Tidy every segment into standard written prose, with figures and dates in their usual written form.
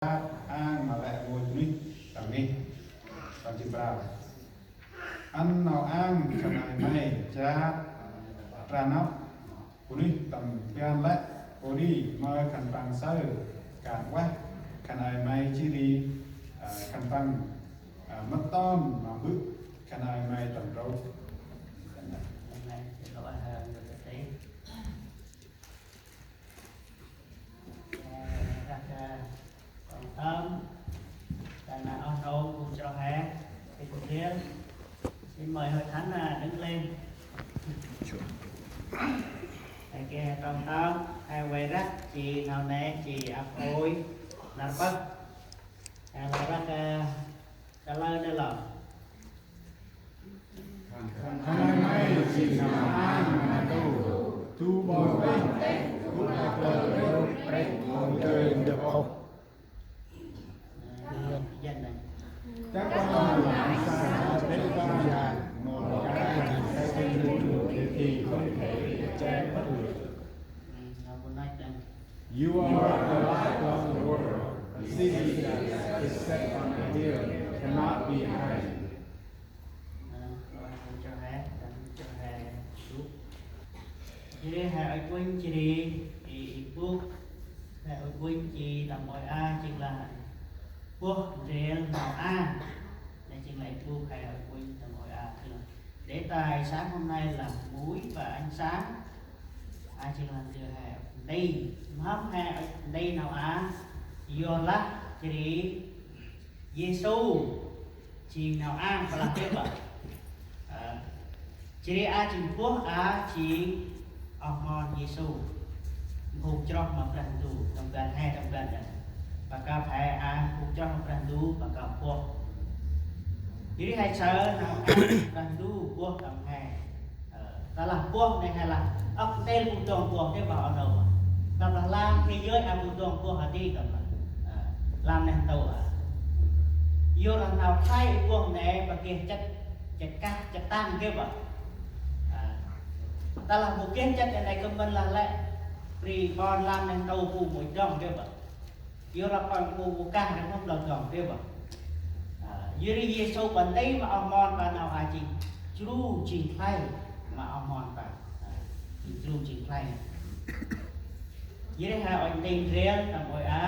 ăn mà lại ngồi đi tầm đi tầm chim bao ăn nào ăn cho này mày cha ra nóc cô đi tầm gan lẽ cô đi mơ khăn bằng sơ cạn quá khăn này mày chỉ đi khăn bằng mất tôm mà bước khăn này mày tầm râu cũng cho hè thì cuộc thiên xin mời hội thánh đứng lên thầy kia trong tao hai quay rắc chị nào nè chị áp ôi là bất là rắc trả lời đây là hôm nay chị nào ăn mà tu bồi bên cũng là cờ đâu một người được không dân này các con làm sao để ba già một cái tên thì không thể che bất được. You are the light of the world. A city that is set on a hill cannot be hidden. Jadi hai quên chỉ thì buộc hai quên chỉ làm mọi a chỉ là buộc riêng nào a để chỉ lại buộc hai quên làm mọi a thường để tài sáng hôm nay là muối và ánh sáng a chỉ là từ hai đây hấp hai đây nào a do lá chỉ Giêsu chỉ nào a và là tiếp vậy chỉ a chỉ buộc a chỉ Ông Giêsu hụt cho mà cần đủ đồng gần hai đồng gần và cao phải hụt cho mà cần đủ và cao buộc jadi hai sợ nào cần đủ buộc đồng hai ta làm buộc này hay là ốc tên buộc tuồng buộc thế bảo đâu làm là làm thế giới buộc tuồng buộc hả đi cầm làm này tàu vô làm nào thay buộc này và kia chất tăng kia vậy ta làm một kiến chất này cơ mình là lẽ vì còn làm nên tàu phù một trong kia vậy yêu là còn phù một càng để không lần tròn kia vậy dưới đi Giêsu bản đấy mà ông mòn và nào ai chỉ chú chỉ thay mà ông mòn và chú chỉ thay dưới đây hai anh tên riêng là mỗi hai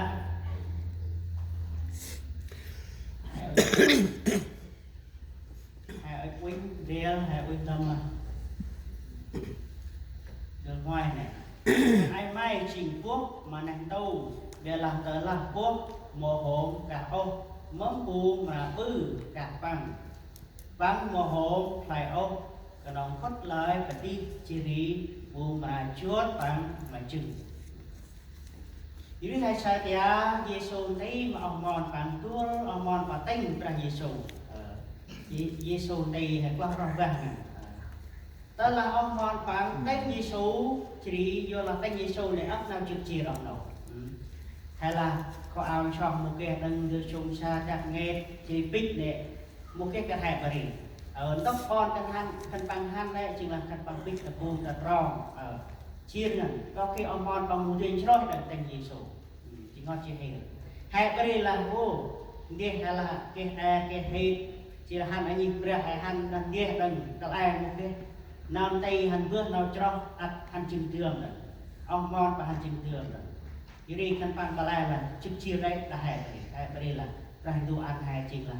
anh quýnh riêng hai quýnh tâm mà được ngoài này ai mai chỉnh quốc mà nằm đâu để làm tới làm quốc mùa hồn cả ô món bu mà bư cả bằng mùa hồn phải ô cái đồng cốt lời và đi chỉ đi bu mà chuốt bằng mà chừng dưới hai sai tia Giêsu thấy mà ông mòn bằng tua ông mòn và tinh ra Giêsu Giêsu này hay qua rong vàng đó là ông mòn bằng tên Giêsu chỉ do là tên Giêsu này ấp nào trực chỉ rộng đâu hay là có ao trong một cái đằng đưa chung xa đặt nghe chỉ bích để một cái hẹp bari ở tóc con căn bằng han đây chính là căn bằng bích là buông là rong chiên này có khi ông mòn bằng một tiền rồi là tên Giêsu chỉ ngon chỉ hiểu hẹp bari là ô đi hay là cái hay chỉ là han anh nhìn ra hay han đang đi đằng cái ai một cái nam tây hành bước nào cho hành trình đường này ông mòn và hành trình đường này dưới đây căn bản là chức chia đấy là hệ đây là hành du ăn hay chỉ là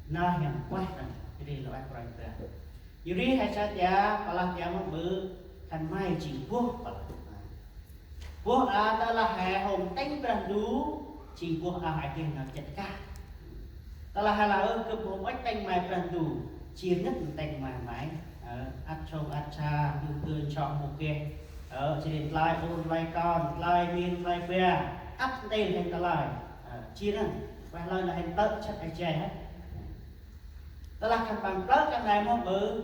nơi hiện quét này dưới đây là ăn rồi dưới đây hay sao giá và làm giá một bữa thành mai chỉ quốc ta là hệ hồn tánh bằng đủ chỉ quốc hải kia là chật cả ta là hay là cơ bộ ếch tanh mai bằng đủ chia nhất tanh mai mãi ắt trông ắt cha đưa chọn một kia chỉ định lại ôn lại con lại miên lại bè ắt đây là hình lại chia nữa và lời là hình tận chắc ai chè hết đó là khăn bằng tớt cái này một bữa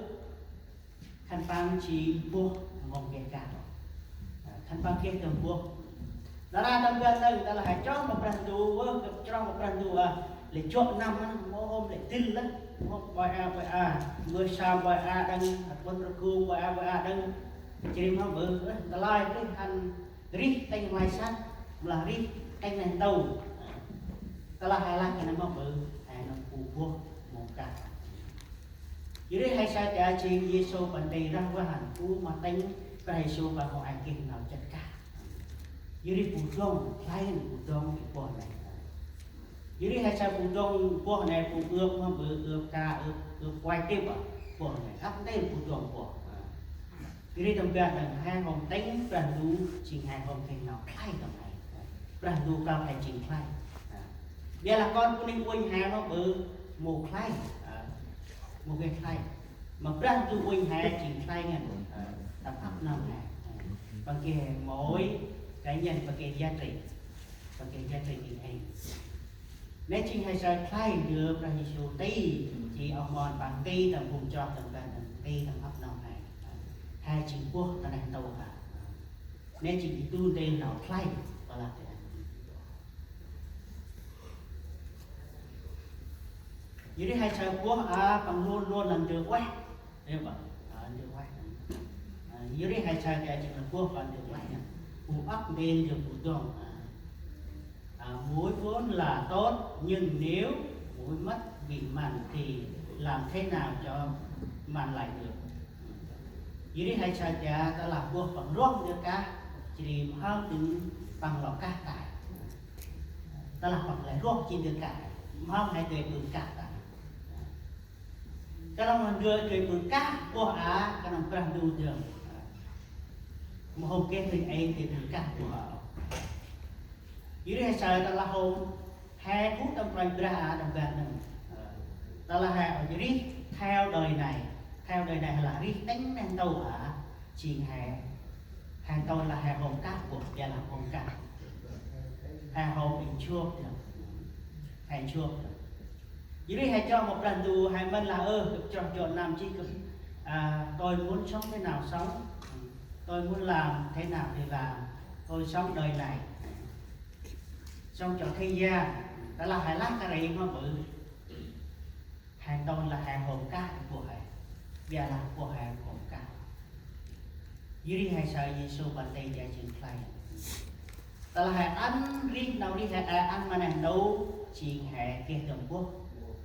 khăn bằng chỉ buộc một cái cả khăn bằng kia từng buộc đó là trong gần đây ta là hãy cho một lần đủ cho một lần đủ để chọn năm mỗi hôm để tin đấy bòi người sao bòi đang quân rực cu bòi đang chỉ mà bự ta lai cái hành rít tay ngoài sát là rít tay này đầu ta là hai lang cái nó bự hai nó phù vuông một cả dưới đây hai sa cha chi Giêsu bản đầy ra qua hẳn phú mà đánh cái Giêsu và họ ai kinh nào chất cả dưới đây phù đông khai phù đông cái bò này dưới đây hai sa phù đông bò này phù ướp mà bự ướp ca ướp quay tiếp à bò này ấp đây phù đông bò dưới đây trong ga là hai hồng đánh đoàn đu chỉ hai hồng kinh nào khai tầm này đoàn đu cao hay chỉnh khai giờ là con của ninh quỳnh hà nó bự một khai một cái khai mà đoàn đu quỳnh hà chỉnh khai nghe tập ấp năm hà và cái mỗi cá nhân và cái giá trị thì hay nếu chính hay sao khai được là Giêsu tí chỉ ông mòn bằng tí tầm vùng cho tầm gần tí tầm ấp năm hà hai chính quốc ta đang tàu cả nên chỉ tu tên nào khai và làm thế dưới đây hai sao quốc bằng luôn luôn làm được quay đấy vậy được quay dưới đây hai sao cái chỉ là quốc làm được quay nha phù ấp lên được phù đông muối vốn là tốt nhưng nếu muối mất bị mặn thì làm thế nào cho mặn lại được dưới đây hai sao cha ta làm quốc bằng ruộng được cả chỉ hơn từ bằng lọc cá tại ta làm bằng lại ruộng trên được cả không hay về bự cả cái lòng mình đưa về bự cá của cái lòng cần đủ đường mà hôm kia thì em thì bự cá của họ dưới đây sao ta là hôm hai phút trong loài ra đồng gần này ta là hai ở dưới theo đời này là đi đánh đang tàu chỉ hàng tôi là hàng hồn cát của gia là hồn cát hàng hồn bình chuộc hàng chuộc dưới đây hãy cho một lần dù hai bên là được chọn làm chi cực tôi muốn sống thế nào sống tôi muốn làm thế nào thì làm tôi sống đời này sống cho thế gian đó là hai lát cái này nó bự hàng tôi là hàng hồn cát của hai gia là của hàng hồn cát dưới đây hai sao Giêsu bàn tay giải trình khai ta là hai ăn riêng nào đi hai ăn mà nàng đâu chỉ hai kia đồng quốc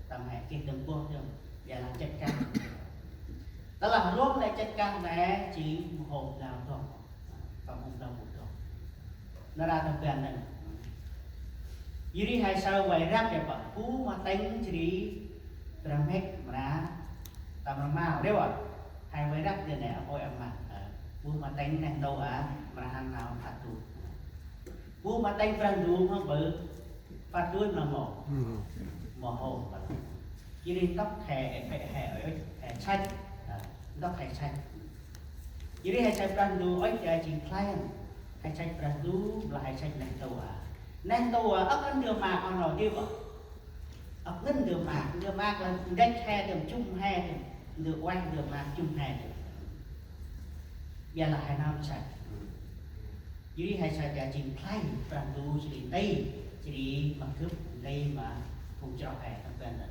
tầm hai kia đồng quốc rồi và là chất căng ta là lúc này chất căng này chỉ một hộp nào thôi và một đồng nó ra tầm gần này dưới đây hai sao vậy rác để bảo phú mà đánh chỉ làm hết mà tầm màu đấy ạ hai với rác giờ này ôi âm mặt phú mà đánh này đâu mà hàng nào phạt tù phú mà đánh phạt tù không bự phạt tù là một hồn dưới đây tóc hè xanh tóc hè xanh dưới đây hai xanh phạt tù ấy chỉ khai hai xanh phạt tù là hai xanh này đâu nên tôi ấp ăn đường mạc còn nổi tiêu ấp ngân đường mạc là đất hè đường chung hè đường quay đường mạc chung hè giờ là hai năm sạch dưới hai sạch là trình khai toàn đủ chỉ đây chỉ bằng cướp đây mà không cho hè trong bên này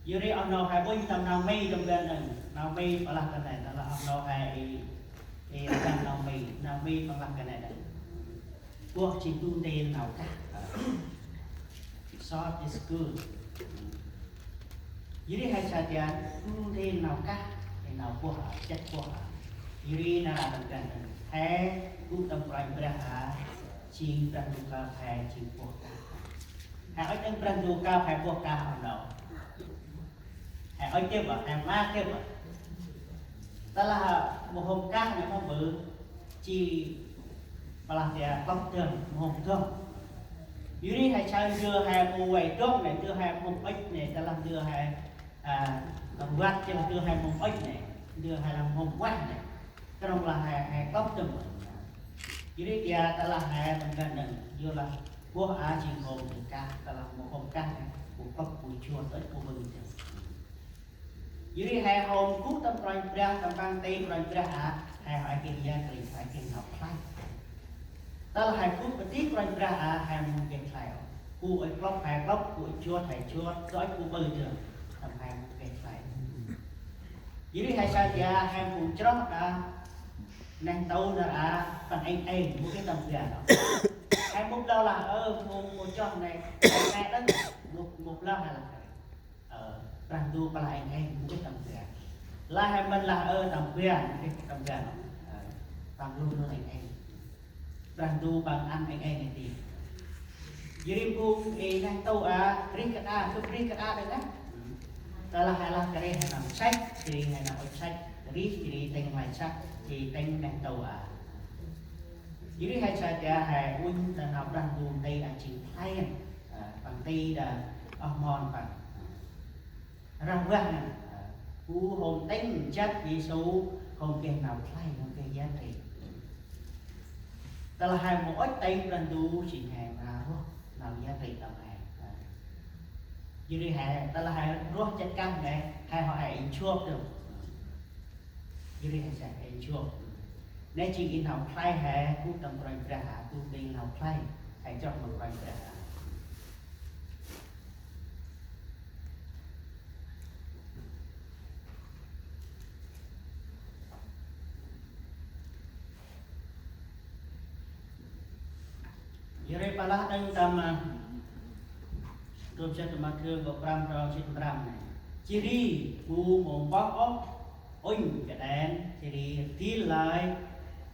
dưới đây ông nào hai bốn tầm nào mi trong bên này nào mi phải làm cái này là ông nào hai thì làm nào mi phải làm cái này quốc chỉ tu tiền nào cả short is good dưới đây hai sai tiền tu tiền nào cả thì nào quốc chất quốc dưới đây là làm cái này hai tu tâm prime ra chỉ prime duka hai chỉ quốc hai ở trong prime duka hai quốc cả ông nào hãy ơi tiếp à, hãy ma tiếp à đó là một hôm cá này nó bự chỉ mà làm gì không thường một hôm thường dưới đây hãy sao đưa hai bộ quầy trước này đưa hai hôm ếch này ta làm đưa hai làm vắt cho đưa hai hôm ếch này đưa hai làm hôm quát này cái đó là hai cốc từng dưới đây kia ta là hai tầm gần này vừa là quốc chỉ hôm từ cá ta làm một hôm cá này một cốc bùi chua tới của mình dưới hai hôm cút tâm prime ra tâm ban tây prime ra hai hỏi kinh gia thì phải kinh học khai đó là hai phút và tiết prime ra hai môn kinh khai cụ ấy lóc hay lóc cụ chua thầy chua dõi cụ bơi trường tầm hai một cái phải dưới hai sao kia hai cụ chót đã nên tàu đã bằng anh một cái tầm kia đó hai mục đâu là một chót này hai đó một lao hay là rằng tu bà lại anh một cái tầm kia là hai mình là tầm kia cái tầm kia đó tầm luôn nó anh rằng tu bằng anh này thì jadi pun nang tau ringkat tu ringkat dengan dalam halah kare hanam sách jadi hanam sách jadi teng mai sách thì teng nang tau jadi hai saja hai un dan học dan tu tây chỉnh thay bằng tây là mòn bằng răng vàng cú hồn teng chất vì số hồn kèm nào thay hồn kèm giá trị dalam hai mỗi tây dan tu chỉnh hàng nào giá trị tầm hàng như đi hệ ta là hệ ruột chất căng này hay họ hệ chuột được như đi hệ sẽ hệ chuột nếu chỉ in học play hệ cũng tầm rồi ra tu đi học play hệ cho một rồi ra như đây pala đang tầm rôm chân mà thương của pram rong trên pram này chỉ đi u mồm bóc ốc ôi cái đèn chỉ đi tí lại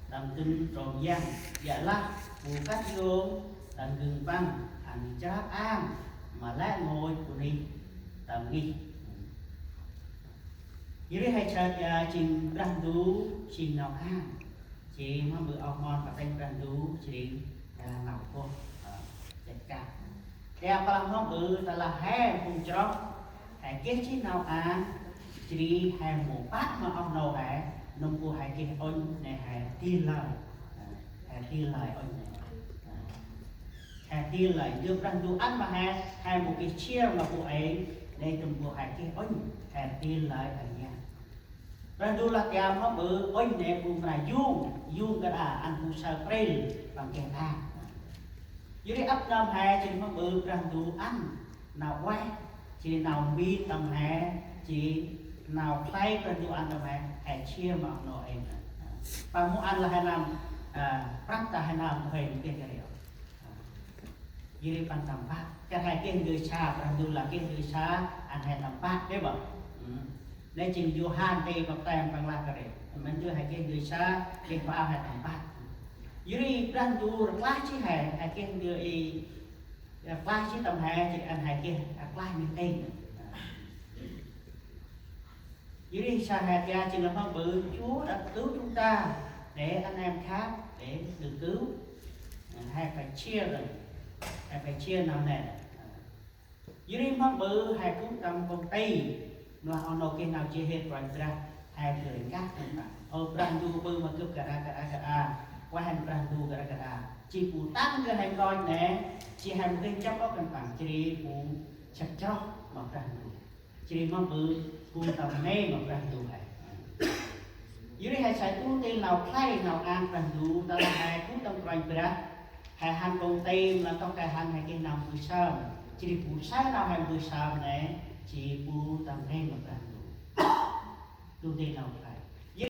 làm kinh tròn giang dạ lắc u cắt vô làm gừng băng ăn chát am mà lẽ ngồi của đi tầm nghi như đây hay cha trình răng đú trình nào hang chỉ mà bữa ông ngon và canh răng đú chỉ nào cô chạy cả dia palang hong telah hai pun cerok hai ke chi nào chỉ hai một bát mà ông nào hai nông cô hai ke on này hai tiên lời on này hai tiên lời được đang đồ ăn mà hai một cái chia mà cô ấy đây tụi cô hai ke on hai tiên lời ở nhà đang đồ là tiệm hong on này cô phải dung cái ăn cô sa prel bằng cái dưới ấp năm hè trên phong bự rằng đủ ăn nào quay chỉ nào bi tầm hè chỉ nào thay rằng đủ ăn tầm hè chia mà nó em và muốn ăn là hai năm phát ta hai năm về những cái điều dưới pan tầm bát cái hai cái người xa rằng đủ là cái người xa ăn hai tầm bát đấy bảo đây trình du han tây bậc tam bằng la cái mình đưa hai cái người xa cái phá hai tầm bát dưới răng du lá chí hè hai cái đưa lá chí tầm hè thì ăn hai cái lá miền tây dưới xa hè kia chỉ là phong bự Chúa đã cứu chúng ta để anh em khác để được cứu hay phải chia rồi hay phải chia nào nè dưới phong bự hai cứu tầm công tây nó ono cái nào chia hết rồi ra hai người khác răng du bự mà cướp cả qua hành trang tu gara-gara chỉ phụ tăng cái hành coi nè chỉ hành cái chấp có cần bằng chỉ phụ chặt chóc một trang tu chỉ mong bự phụ tầm mê một trang tu này dưới đây hai sai tu tên nào thay nào an trang tu đó là hai cú tâm quan bra hai hành công tên là trong cái hành hai cái nào bự sao chỉ phụ sai nào hành bự sao này chỉ phụ tầm mê một trang tu tu tên nào